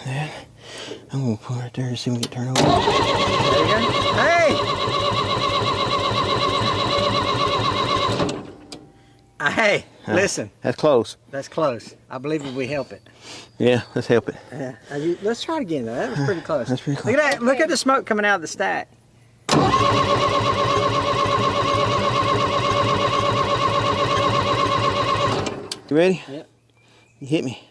that. I'm gonna put it right there and see if we can turn over. There you go. Hey, listen. That's close. That's close. I believe if we help it. Yeah, let's help it. Yeah. Let's try it again though. That was pretty close. That's pretty close. Look at that. Look at the smoke coming out of the stack. You ready? Yep. You hit me.